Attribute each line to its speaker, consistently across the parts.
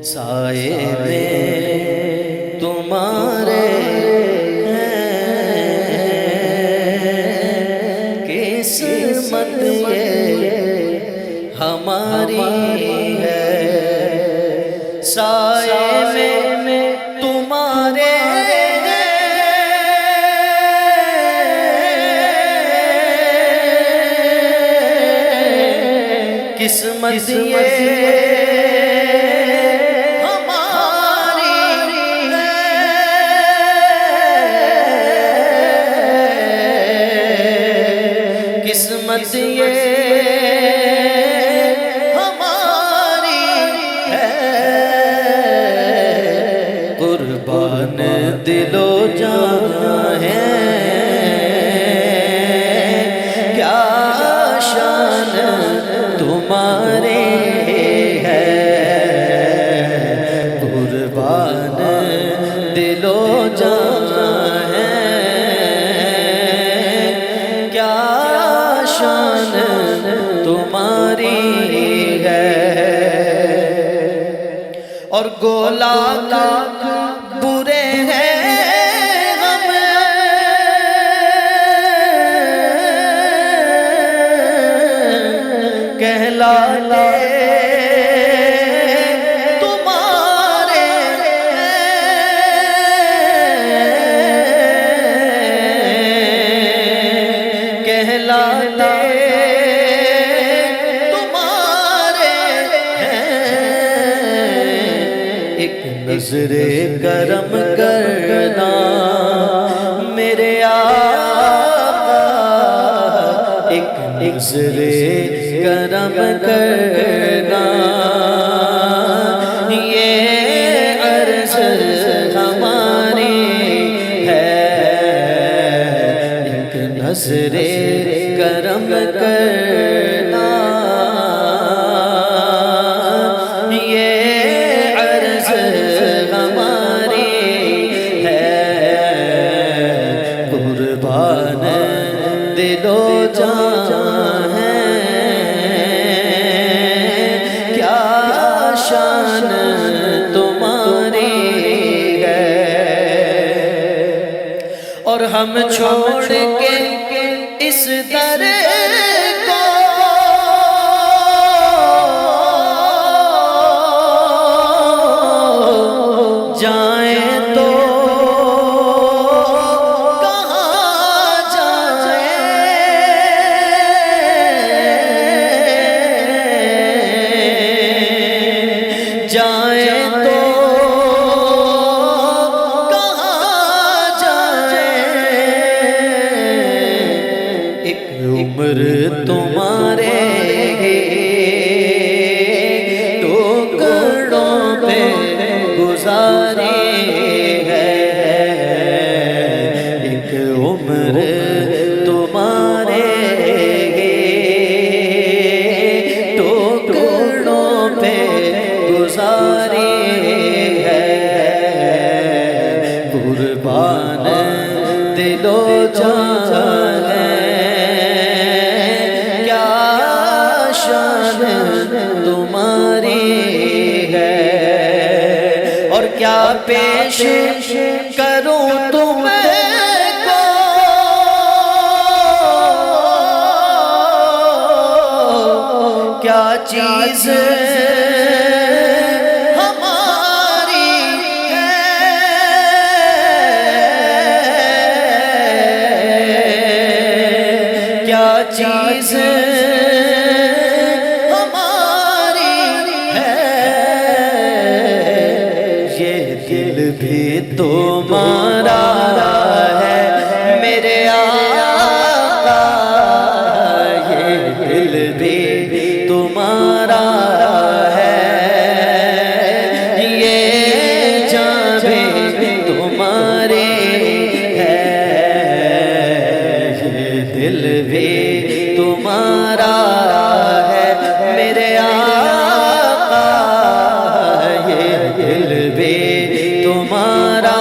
Speaker 1: سائے میں تمہارے قسمت یہ ہماری ہے، سائے میں تمہارے قسمت یہ قسمت یہ ہماری ہے، قربان دل و جان ہے، کیا شان تمہاری ہے، قربان دل و جان ہے، کیا شان تمہاری ہے، اور گولا برے ہیں ہم کہلاتے تمہارے کہلاتے نظر کرم کرنا میرے آقا، ایک نظر کرم کرنا، یہ عرض ہماری ہے، ایک نظر کرم کرنا، دل و جان ہے، کیا شان تمہاری ہے، اور ہم چھوڑ کے اس در کو جائیں تو جائیں تو کہاں جائیں، ایک عمر تمہارے ٹکڑوں پہ گزاری ہے، ایک عمر تمہارے ٹکڑوں پہ گزاری ہے، قربان دل و جان ہے، کیا شان تمہاری ہے، اور کیا پیش کروں تمہیں کو، کیا چیز چیز ہماری ہے، یہ دل بھی تمہارا ہے میرے آقا، یہ دل بھی تمہارا ہے، یہ جان بھی تمہاری ہے، یہ دل بھی تمہارا ہے میرے آقا، یہ دل بھی تمہارا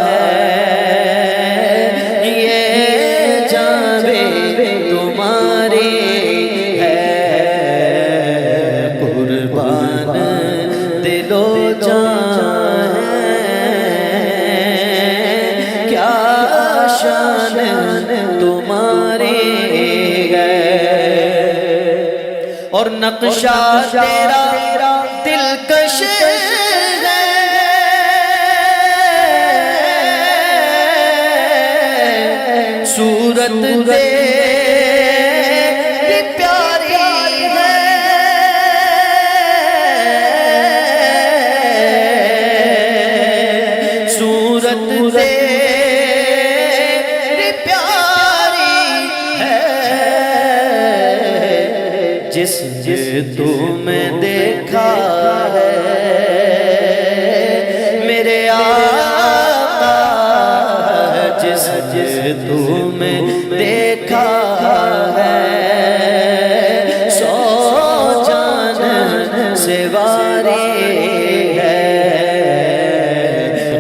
Speaker 1: ہے، اور نقشہ تیرا دلکش ہے، صورت تیری پیاری ہے، صورت تیری پیاری ہے، جس تو میں دیکھا ہے میرے آقا، جس تو میں دیکھا ہے سو جان سے واری ہے،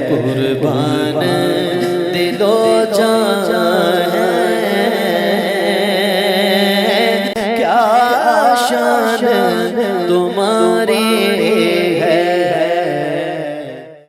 Speaker 1: قربان دل و جان ہے، کیا شان تمہاری